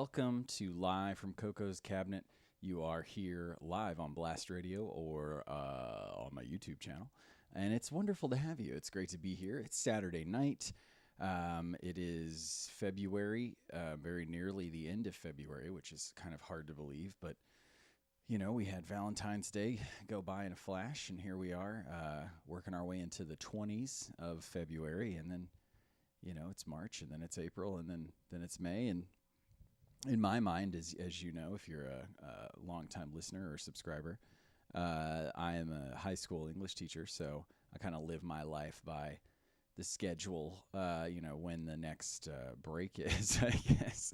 welcome to Live from Coco's Cabinet. You are here live on Blast Radio or on my YouTube channel, and it's wonderful to have you. It's great to be here. It's Saturday night. It is February, very nearly the end of February, which is kind of hard to believe, but you know, we had Valentine's Day go by in a flash, and here we are working our way into the 20s of February, and then, you know, it's March, and then it's April, and then it's May, and in my mind, as you know, if you're a longtime listener or subscriber, I am a high school English teacher, so I kind of live my life by the schedule, when the next break is, I guess.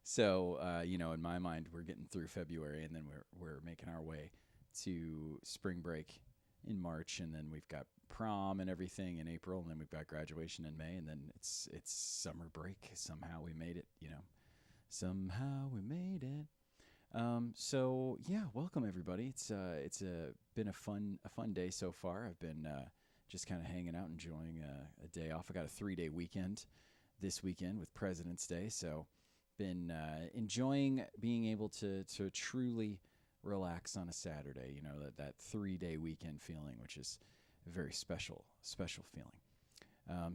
So, in my mind, we're getting through February, and then we're making our way to spring break in March, and then we've got prom and everything in April, and then we've got graduation in May, and then it's summer break. Somehow we made it, Somehow we made it. So yeah, welcome everybody. It's been a fun day so far. I've been just kind of hanging out, enjoying a day off. I got a 3-day weekend this weekend with President's Day, so been enjoying being able to truly relax on a Saturday. You know, that 3-day weekend feeling, which is a very special feeling.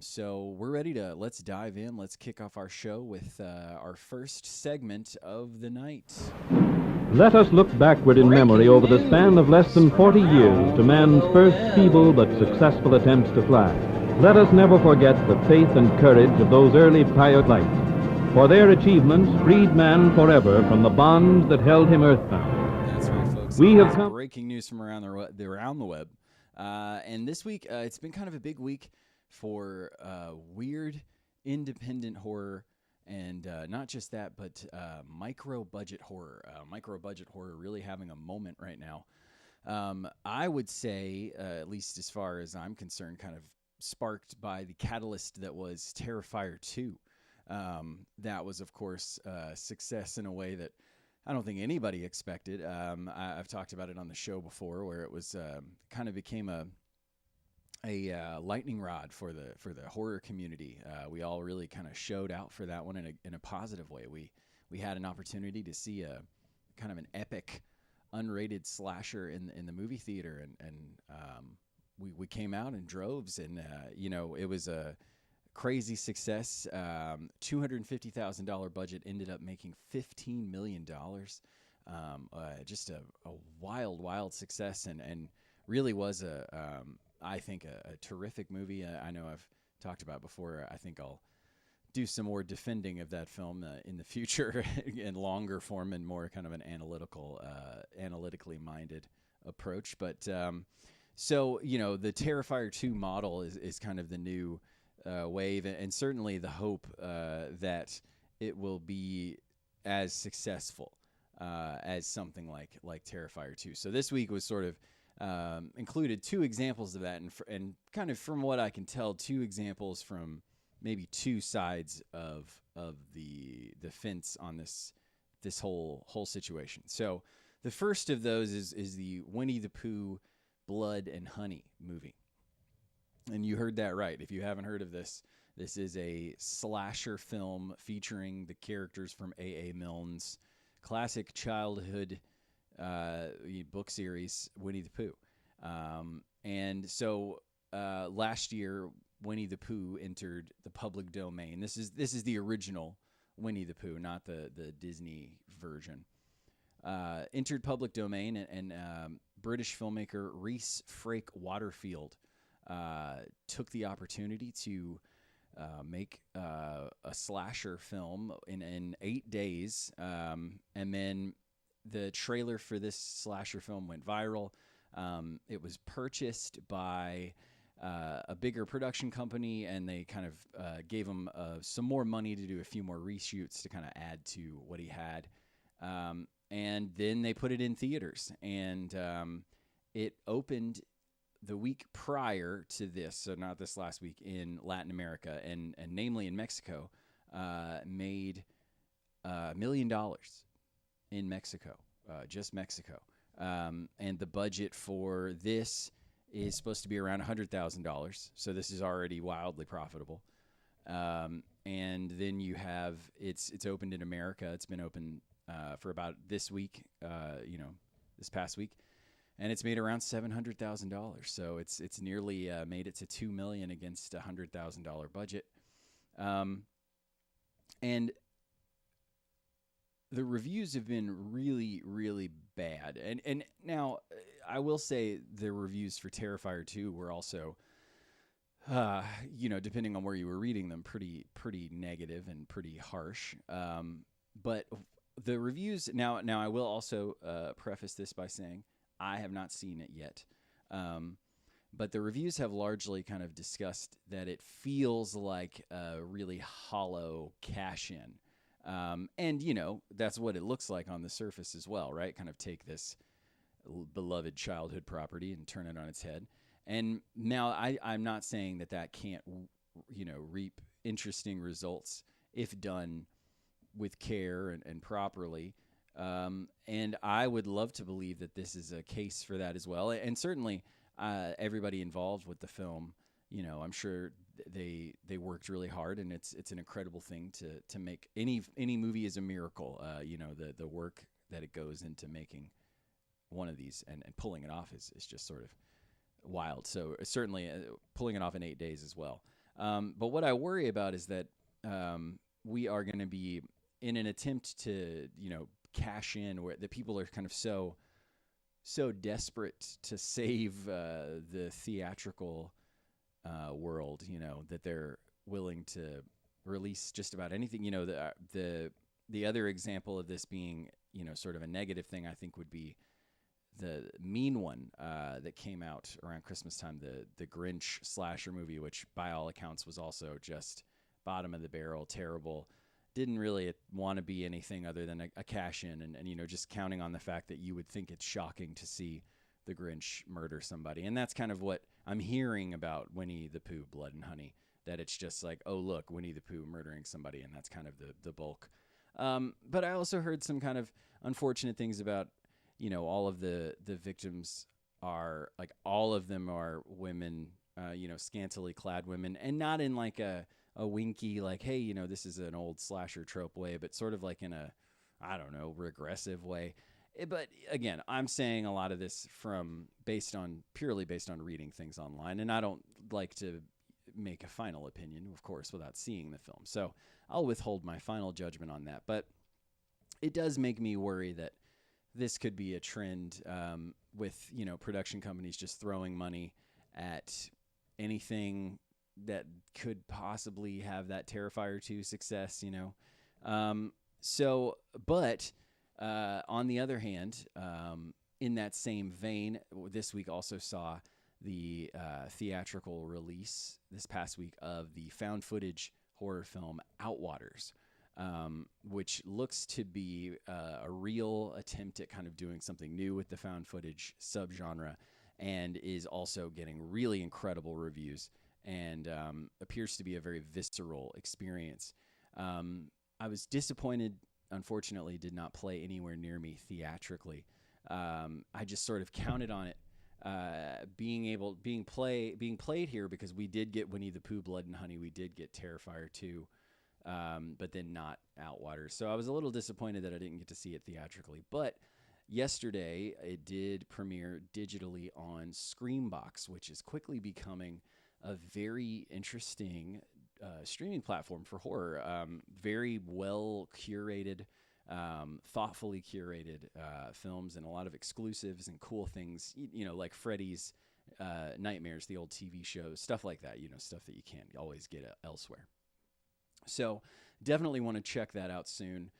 So we're ready let's dive in. Let's kick off our show with our first segment of the night. Let us look backward in memory over the span of less than 40 years to man's first feeble but successful attempts to fly. Let us never forget the faith and courage of those early pioneers. For their achievements freed man forever from the bonds that held him earthbound. That's right, folks. We have come breaking news from around the web. And this week, it's been kind of a big week for weird independent horror, and not just that, but micro-budget horror. Micro-budget horror really having a moment right now. I would say, at least as far as I'm concerned, kind of sparked by the catalyst that was Terrifier 2. That was, of course, success in a way that I don't think anybody expected. I've talked about it on the show before, where it was kind of became a lightning rod for the horror community. We all really kind of showed out for that one in a positive way. We had an opportunity to see a kind of an epic unrated slasher in the movie theater, and we came out in droves, and it was a crazy success. $250,000 budget ended up making $15 million. Just a wild success, and really was I think a terrific movie. I know I've talked about before. I think I'll do some more defending of that film in the future in longer form and more kind of an analytically minded approach. But so the Terrifier 2 model is kind of the new wave, and certainly the hope that it will be as successful as something like Terrifier 2. So this week was sort of included two examples of that, and kind of from what I can tell, two examples from maybe two sides of the fence on this whole situation. So the first of those is the Winnie the Pooh Blood and Honey movie. And you heard that right. If you haven't heard of this is a slasher film featuring the characters from A.A. Milne's classic childhood book series, Winnie the Pooh. And so last year, Winnie the Pooh entered the public domain. This is the original Winnie the Pooh, not the Disney version. Entered public domain, and British filmmaker Rhys Frake Waterfield took the opportunity to make a slasher film in 8 days, and then the trailer for this slasher film went viral. It was purchased by a bigger production company, and they kind of gave him some more money to do a few more reshoots to kind of add to what he had. And then they put it in theaters, and it opened the week prior to this, so not this last week, in Latin America, and namely in Mexico, made $1 million in Mexico, just Mexico. And the budget for this is supposed to be around $100,000, so this is already wildly profitable. and then you have it's opened in America. It's been open for about this week, this past week, and it's made around $700,000. So it's nearly made it to $2 million against $100,000 budget, and the reviews have been really, really bad. And now I will say the reviews for Terrifier 2 were also, depending on where you were reading them, pretty negative and pretty harsh. But the reviews now I will also preface this by saying I have not seen it yet. But the reviews have largely kind of discussed that it feels like a really hollow cash in. And, that's what it looks like on the surface as well, right? Kind of take this beloved childhood property and turn it on its head. And now I'm not saying that can't, reap interesting results if done with care and properly. And I would love to believe that this is a case for that as well. And certainly everybody involved with the film, I'm sure they worked really hard, and it's an incredible thing to make. Any movie is a miracle. The work that it goes into making one of these and pulling it off is just sort of wild. So certainly pulling it off in 8 days as well. But what I worry about is that we are going to be in an attempt to cash in, where the people are kind of so desperate to save the theatrical world, that they're willing to release just about anything. The other example of this being, sort of a negative thing, I think would be the Mean One that came out around Christmas time, the Grinch slasher movie, which by all accounts was also just bottom of the barrel, terrible. Didn't really want to be anything other than a cash in, and just counting on the fact that you would think it's shocking to see the Grinch murder somebody. And that's kind of what I'm hearing about Winnie the Pooh, Blood and Honey, that it's just like, oh, look, Winnie the Pooh murdering somebody, and that's kind of the bulk. But I also heard some kind of unfortunate things about, all of the victims are, like, all of them are women, scantily clad women, and not in like a winky, like, hey, this is an old slasher trope way, but sort of like in a, I don't know, regressive way. But again, I'm saying a lot of this purely based on reading things online, and I don't like to make a final opinion, of course, without seeing the film. So I'll withhold my final judgment on that. But it does make me worry that this could be a trend with, production companies just throwing money at anything that could possibly have that Terrifier 2 success, But on the other hand, in that same vein, this week also saw the theatrical release this past week of the found footage horror film Outwaters, which looks to be a real attempt at kind of doing something new with the found footage subgenre, and is also getting really incredible reviews, and appears to be a very visceral experience. I was disappointed, unfortunately, did not play anywhere near me theatrically. I just sort of counted on it being played here, because we did get Winnie the Pooh, Blood and Honey, we did get Terrifier 2, but then not Outwaters. So I was a little disappointed that I didn't get to see it theatrically. But yesterday, it did premiere digitally on Screambox, which is quickly becoming a very interesting streaming platform for horror. Very well curated, thoughtfully curated films, and a lot of exclusives and cool things, like Freddy's Nightmares, the old TV show, stuff like that, stuff that you can't always get elsewhere. So definitely want to check that out soon.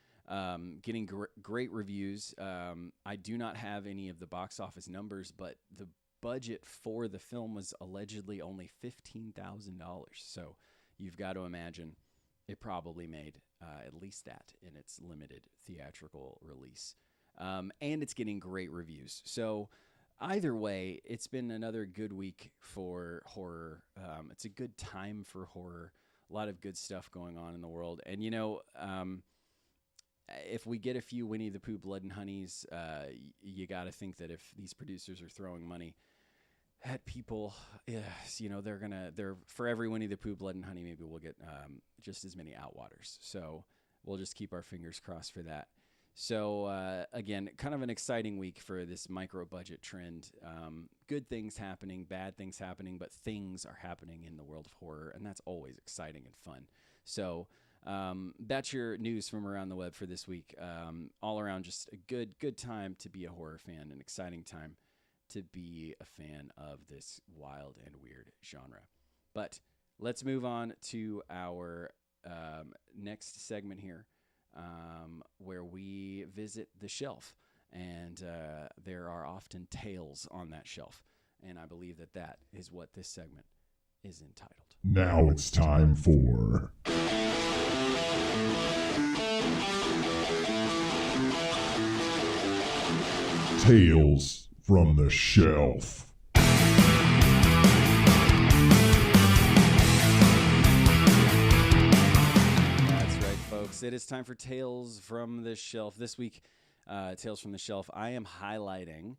Getting great reviews. I do not have any of the box office numbers, but the budget for the film was allegedly only $15,000. So you've got to imagine it probably made at least that in its limited theatrical release. And it's getting great reviews. So either way, it's been another good week for horror. It's a good time for horror. A lot of good stuff going on in the world. And, if we get a few Winnie the Pooh, Blood and Honeys, you got to think that if these producers are throwing money at people. Yes, they're for every Winnie the Pooh, Blood and Honey, maybe we'll get just as many Outwaters. So we'll just keep our fingers crossed for that. So again, kind of an exciting week for this micro budget trend. Good things happening, bad things happening, but things are happening in the world of horror, and that's always exciting and fun. So that's your news from around the web for this week. All around, just a good time to be a horror fan, an exciting time to be a fan of this wild and weird genre. But let's move on to our next segment here, where we visit the shelf. And there are often tales on that shelf. And I believe that is what this segment is entitled. Now it's time for Tales from the Shelf. That's right, folks. It is time for Tales from the Shelf. This week, Tales from the Shelf, I am highlighting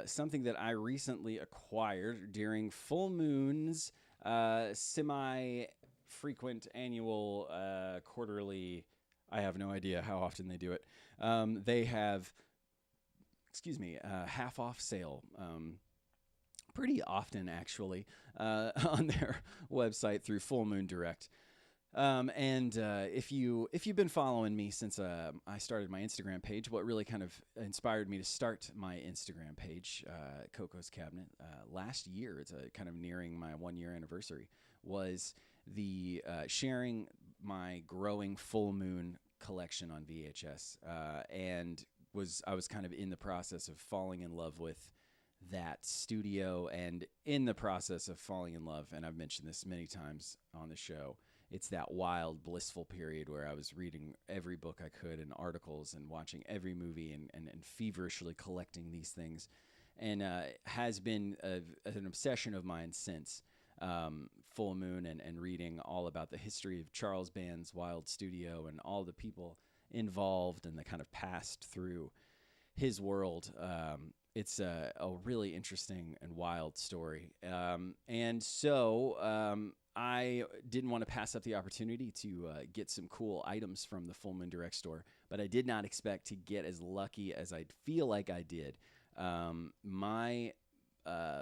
something that I recently acquired during Full Moon's semi-frequent annual quarterly. I have no idea how often they do it. They have, half-off sale. Pretty often, actually, on their website through Full Moon Direct. If you've been following me since I started my Instagram page, what really kind of inspired me to start my Instagram page, Coco's Cabinet, last year, it's kind of nearing my 1-year anniversary, was the sharing my growing Full Moon collection on VHS, and I was kind of in the process of falling in love with that studio, and in the process of falling in love, and I've mentioned this many times on the show, it's that wild, blissful period where I was reading every book I could and articles and watching every movie and feverishly collecting these things, and has been an obsession of mine since Full Moon, and reading all about the history of Charles Band's Wild Studio and all the people involved and the kind of passed through his world. It's a really interesting and wild story. I didn't want to pass up the opportunity to get some cool items from the Full Moon Direct store, but I did not expect to get as lucky as I feel like I did. My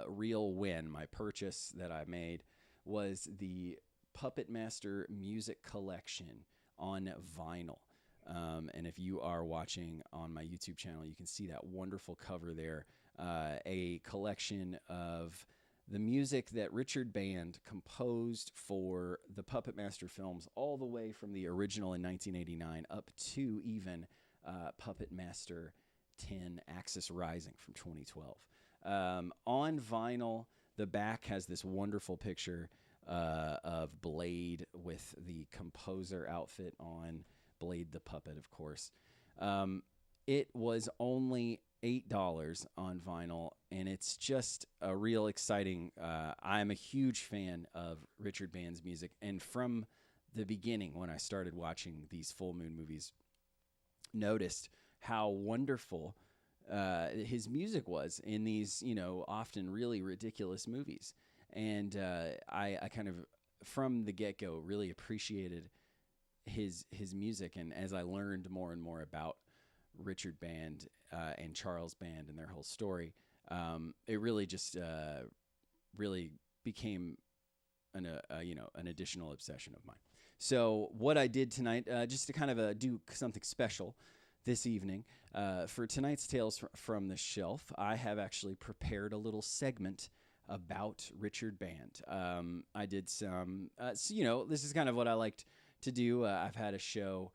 real win, my purchase that I made, was the Puppet Master Music Collection on vinyl. And if you are watching on my YouTube channel, you can see that wonderful cover there, a collection of the music that Richard Band composed for the Puppet Master films, all the way from the original in 1989 up to even Puppet Master 10 Axis Rising from 2012. On vinyl, the back has this wonderful picture of Blade with the composer outfit on, Blade the puppet, of course. It was only $8 on vinyl, and it's just a real exciting. I'm a huge fan of Richard Band's music, and from the beginning, when I started watching these Full Moon movies, noticed how wonderful his music was in these, often really ridiculous movies. And I kind of, from the get-go, really appreciated his music. And as I learned more and more about Richard Band and Charles Band and their whole story, it really just really became an additional obsession of mine. So what I did tonight, just to kind of do something special this evening, for tonight's Tales from the Shelf, I have actually prepared a little segment about Richard Band. I did some, this is kind of what I liked to do. I've had a show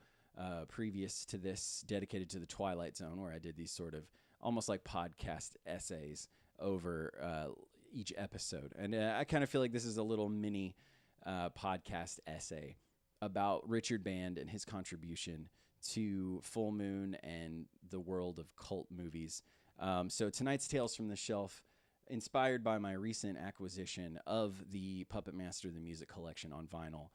previous to this dedicated to the Twilight Zone, where I did these sort of almost like podcast essays over each episode. And I kind of feel like this is a little mini podcast essay about Richard Band and his contribution to Full Moon and the world of cult movies. So tonight's Tales from the Shelf, inspired by my recent acquisition of the Puppet Master the Music Collection on vinyl,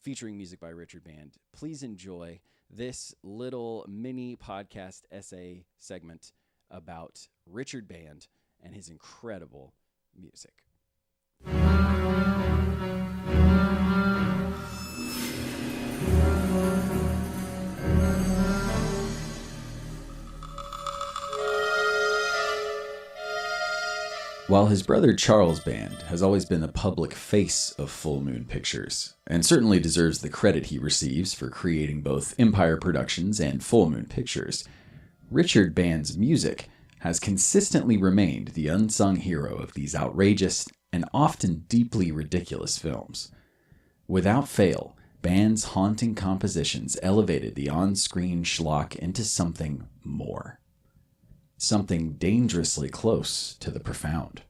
featuring music by Richard Band. Please enjoy this little mini podcast essay segment about Richard Band and his incredible music. While his brother Charles' band has always been the public face of Full Moon Pictures, and certainly deserves the credit he receives for creating both Empire Productions and Full Moon Pictures, Richard Band's music has consistently remained the unsung hero of these outrageous and often deeply ridiculous films. Without fail, Band's haunting compositions elevated the on-screen schlock into something more. Something dangerously close to the profound.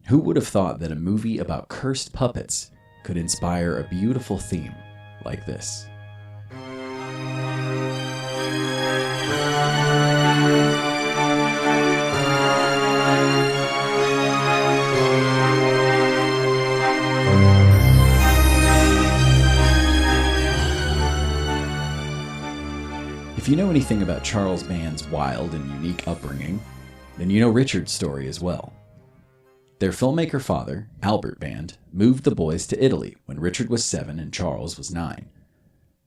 Who would have thought that a movie about cursed puppets could inspire a beautiful theme like this? If you know anything about Charles Band's wild and unique upbringing, then you know Richard's story as well. Their filmmaker father, Albert Band, moved the boys to Italy when Richard was 7 and Charles was 9.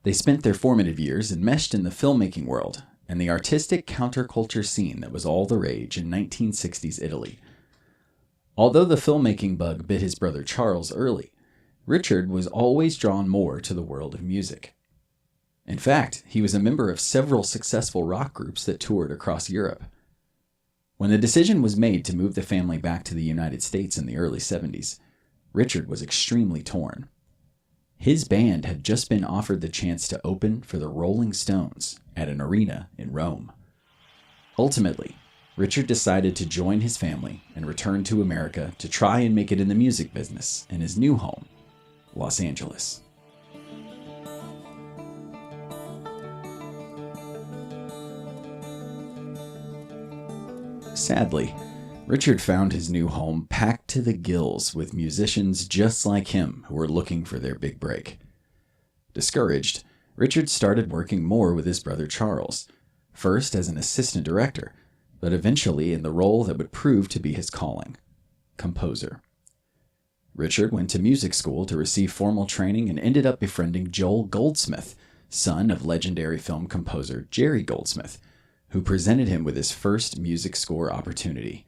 They spent their formative years enmeshed in the filmmaking world and the artistic counterculture scene that was all the rage in 1960s Italy. Although the filmmaking bug bit his brother Charles early, Richard was always drawn more to the world of music. In fact, he was a member of several successful rock groups that toured across Europe. When the decision was made to move the family back to the United States in the early 70s, Richard was extremely torn. His band had just been offered the chance to open for the Rolling Stones at an arena in Rome. Ultimately, Richard decided to join his family and return to America to try and make it in the music business in his new home, Los Angeles. Sadly, Richard found his new home packed to the gills with musicians just like him who were looking for their big break. Discouraged, Richard started working more with his brother Charles, first as an assistant director, but eventually in the role that would prove to be his calling, composer. Richard went to music school to receive formal training and ended up befriending Joel Goldsmith, son of legendary film composer Jerry Goldsmith, who presented him with his first music score opportunity.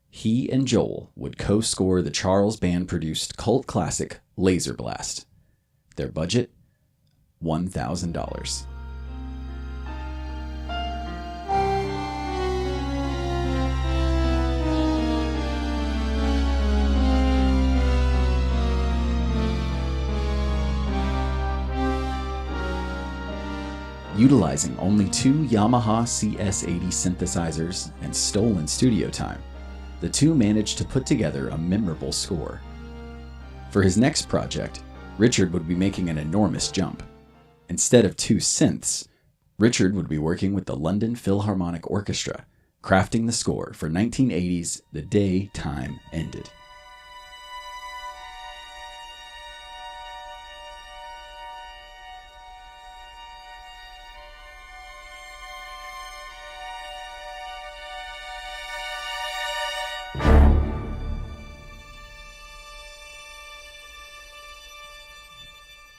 He and Joel would co-score the Charles Band-produced cult classic Laser Blast. Their budget? $1,000. Utilizing only 2 Yamaha CS80 synthesizers and stolen studio time, the two managed to put together a memorable score. For his next project, Richard would be making an enormous jump. Instead of 2 synths, Richard would be working with the London Philharmonic Orchestra, crafting the score for 1980's The Day Time Ended.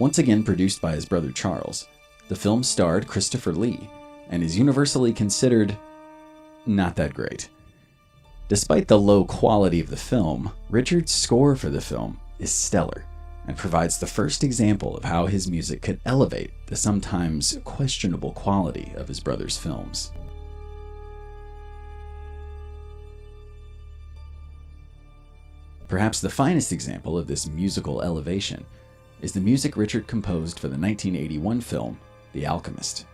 Once again produced by his brother Charles, the film starred Christopher Lee and is universally considered not that great. Despite the low quality of the film, Richard's score for the film is stellar and provides the first example of how his music could elevate the sometimes questionable quality of his brother's films. Perhaps the finest example of this musical elevation is the music Richard composed for the 1981 film, The Alchemist.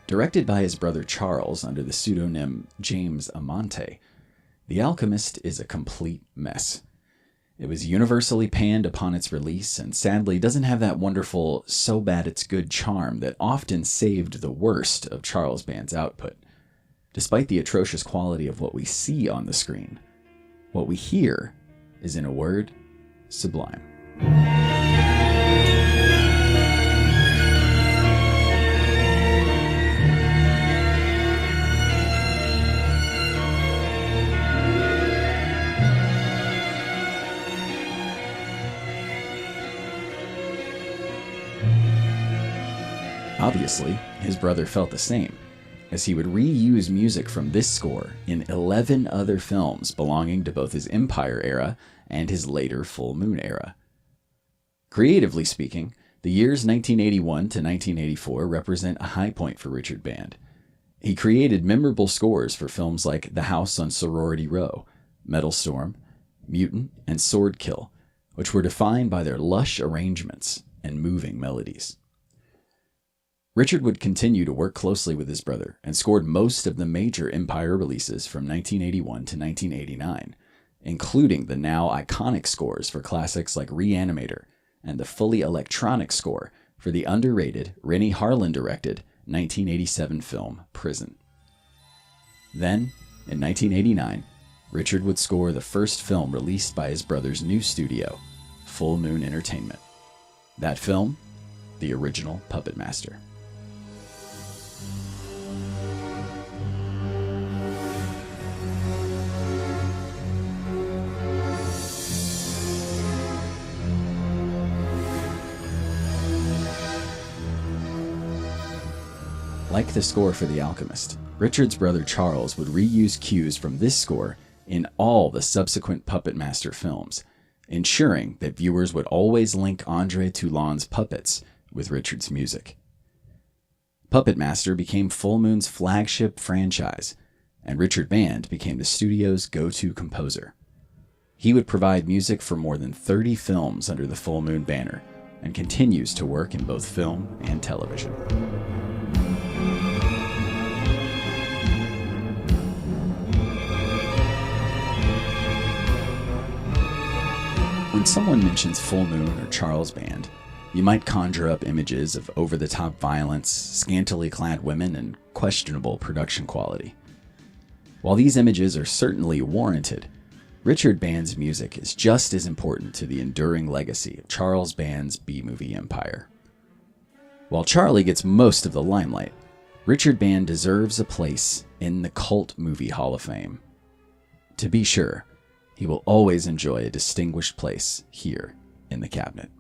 Directed by his brother Charles under the pseudonym James Amante, The Alchemist is a complete mess. It was universally panned upon its release and sadly doesn't have that wonderful so bad it's good charm that often saved the worst of Charles Band's output. Despite the atrocious quality of what we see on the screen, what we hear is, in a word, sublime. Obviously, his brother felt the same, as he would reuse music from this score in 11 other films belonging to both his Empire era and his later Full Moon era. Creatively speaking, the years 1981 to 1984 represent a high point for Richard Band. He created memorable scores for films like The House on Sorority Row, Metal Storm, Mutant, and Sword Kill, which were defined by their lush arrangements and moving melodies. Richard would continue to work closely with his brother and scored most of the major Empire releases from 1981 to 1989, including the now iconic scores for classics like Reanimator and the fully electronic score for the underrated Rennie Harlin-directed 1987 film Prison. Then, in 1989, Richard would score the first film released by his brother's new studio, Full Moon Entertainment. That film, the original Puppet Master. Like the score for The Alchemist, Richard's brother Charles would reuse cues from this score in all the subsequent Puppet Master films, ensuring that viewers would always link Andre Toulon's puppets with Richard's music. Puppet Master became Full Moon's flagship franchise, and Richard Band became the studio's go-to composer. He would provide music for more than 30 films under the Full Moon banner, and continues to work in both film and television. When someone mentions Full Moon or Charles Band, you might conjure up images of over-the-top violence, scantily clad women, and questionable production quality. While these images are certainly warranted, Richard Band's music is just as important to the enduring legacy of Charles Band's B-movie empire. While Charlie gets most of the limelight, Richard Band deserves a place in the Cult Movie Hall of Fame. To be sure, he will always enjoy a distinguished place here in the cabinet.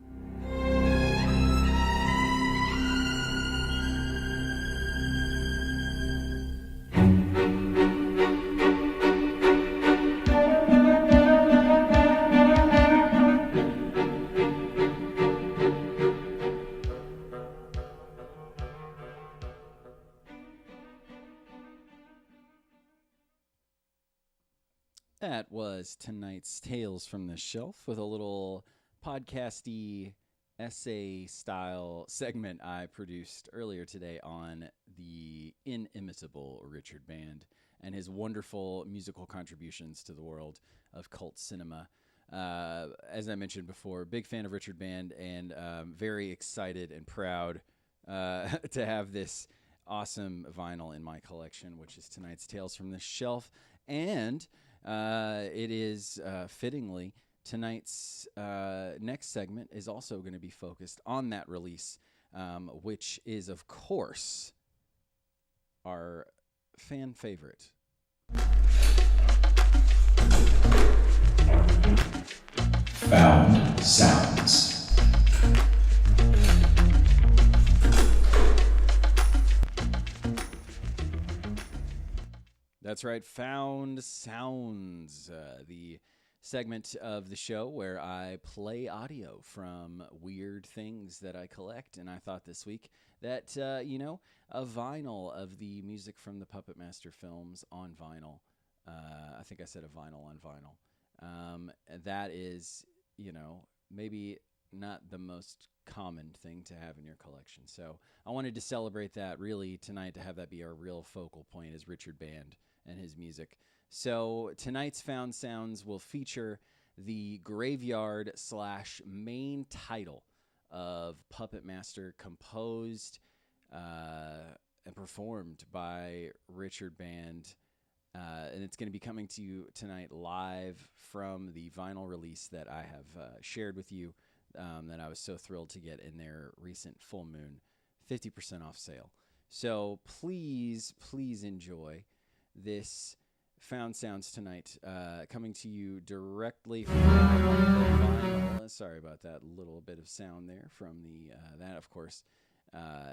That was tonight's Tales from the Shelf with a little podcasty essay-style segment I produced earlier today on the inimitable Richard Band and his wonderful musical contributions to the world of cult cinema. As I mentioned before, big fan of Richard Band and very excited and proud to have this awesome vinyl in my collection, which is tonight's Tales from the Shelf. And it is fittingly tonight's next segment is also going to be focused on that release, which is, of course, our fan favorite. Found Sounds. That's right, Found Sounds, the segment of the show where I play audio from weird things that I collect. And I thought this week that, a vinyl of the music from the Puppet Master films on vinyl. I think I said a vinyl on vinyl. That is, maybe not the most common thing to have in your collection. So I wanted to celebrate that really tonight, to have that be our real focal point, is Richard Band and his music. So tonight's Found Sounds will feature the graveyard / main title of Puppet Master, composed and performed by Richard Band. And it's going to be coming to you tonight live from the vinyl release that I have shared with you, that I was so thrilled to get in their recent Full Moon 50% off sale. So please enjoy this Found Sounds tonight, coming to you directly from the vinyl. Sorry about that little bit of sound there from the that, of course,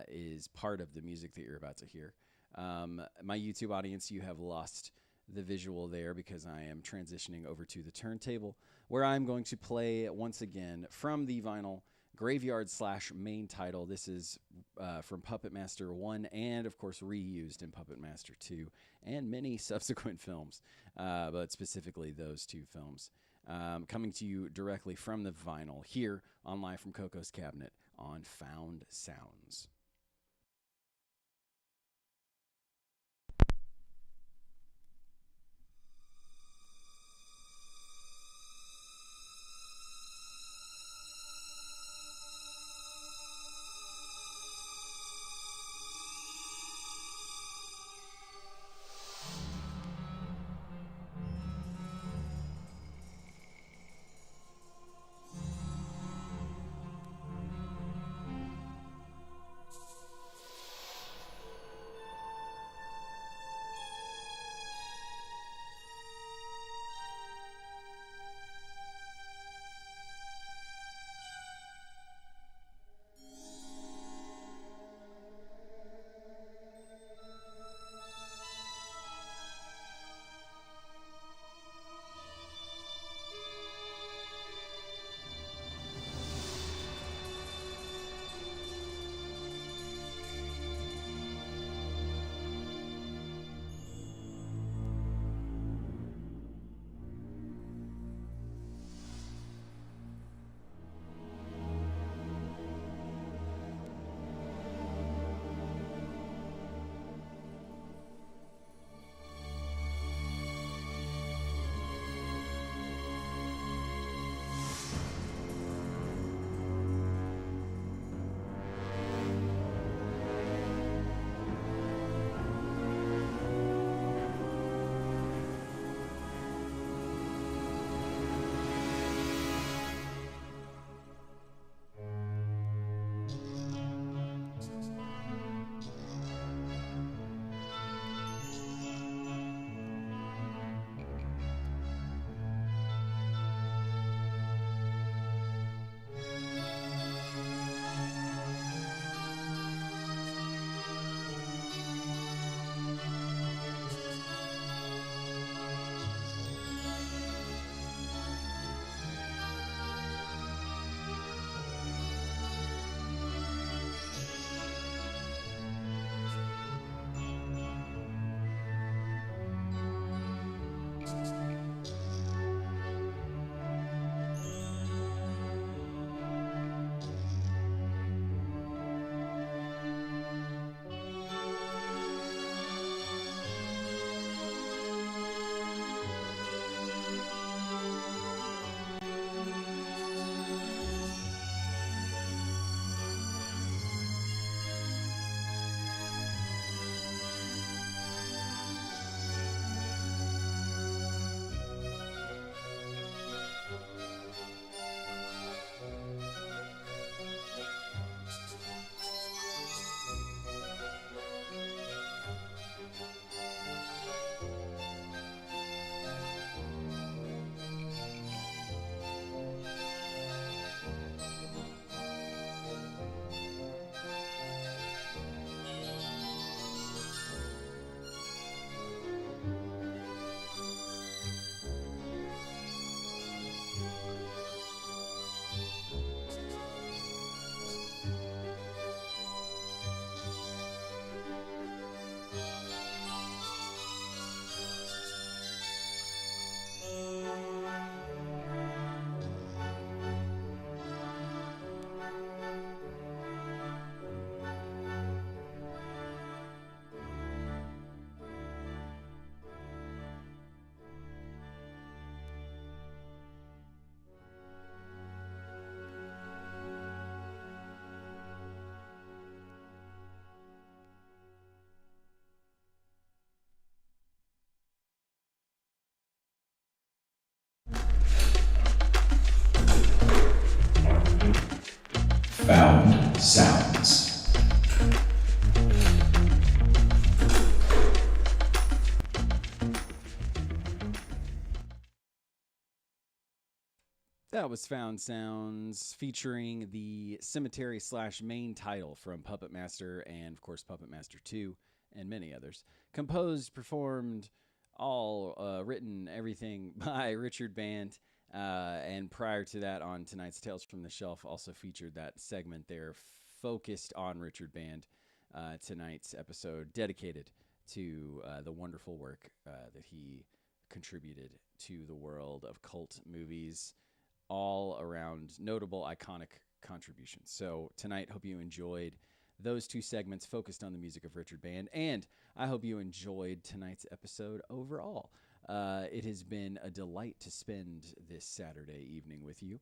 is part of the music that you're about to hear. My YouTube audience, you have lost the visual there because I am transitioning over to the turntable where I'm going to play once again from the vinyl Graveyard / main title. This is from Puppet Master 1 and, of course, reused in Puppet Master 2 and many subsequent films, but specifically those two films. Coming to you directly from the vinyl here on Live from Coco's Cabinet on Found Sounds. Found Sounds. That was Found Sounds featuring the cemetery slash main title from Puppet Master and, of course, Puppet Master 2 and many others. Composed, performed, all written, everything by Richard Band. And prior to that, on tonight's Tales from the Shelf, also featured that segment there focused on Richard Band. Tonight's episode dedicated to the wonderful work that he contributed to the world of cult movies, all around notable, iconic contributions. So tonight, hope you enjoyed those two segments focused on the music of Richard Band, and I hope you enjoyed tonight's episode overall. It has been a delight to spend this Saturday evening with you.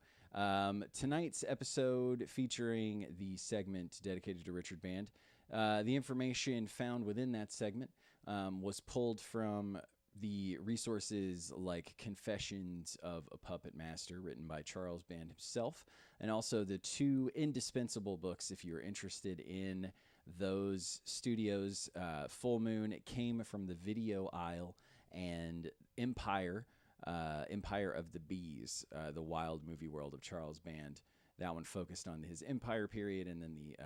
Tonight's episode featuring the segment dedicated to Richard Band. The information found within that segment was pulled from the resources like Confessions of a Puppet Master, written by Charles Band himself, and also the two indispensable books if you're interested in those studios. Full Moon came from the video aisle, and Empire of the Bees, the wild movie world of Charles Band. That one focused on his Empire period, and then the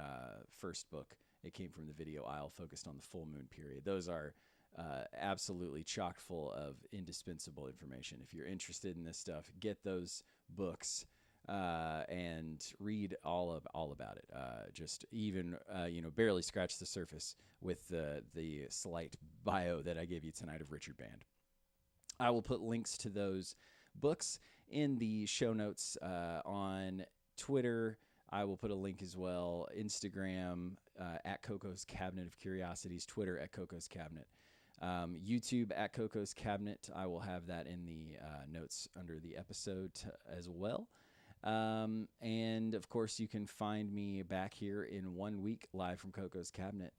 first book, it came from the video aisle, focused on the Full Moon period. Those are absolutely chock full of indispensable information. If you're interested in this stuff, get those books and read all about it. Just even barely scratch the surface with the slight bio that I gave you tonight of Richard Band. I will put links to those books in the show notes on Twitter. I will put a link as well. Instagram at Coco's Cabinet of Curiosities. Twitter at Coco's Cabinet. YouTube at Coco's Cabinet. I will have that in the notes under the episode as well. And of course, you can find me back here in 1 week live from Coco's Cabinet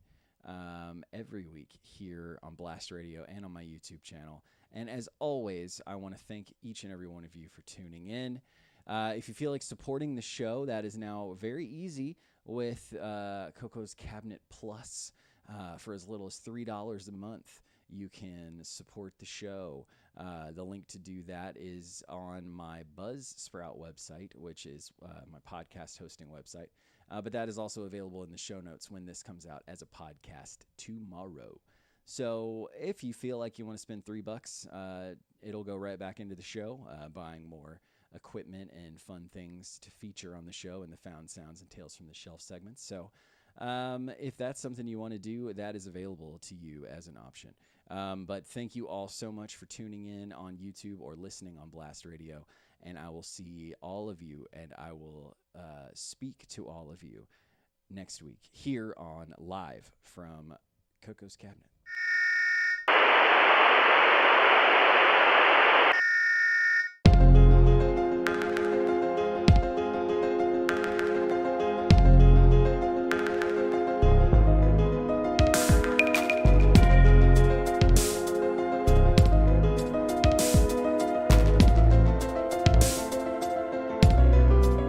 every week here on Blast Radio and on my YouTube channel. And as always, I want to thank each and every one of you for tuning in. If you feel like supporting the show, that is now very easy with Coco's Cabinet Plus. For as little as $3 a month, you can support the show. The link to do that is on my Buzzsprout website, which is my podcast hosting website. But that is also available in the show notes when this comes out as a podcast tomorrow. So if you feel like you want to spend $3, it'll go right back into the show, buying more equipment and fun things to feature on the show in the Found Sounds and Tales from the Shelf segments. So if that's something you want to do, that is available to you as an option. But thank you all so much for tuning in on YouTube or listening on Blast Radio. And I will see all of you, and I will speak to all of you next week here on Live from Coco's Cabinet.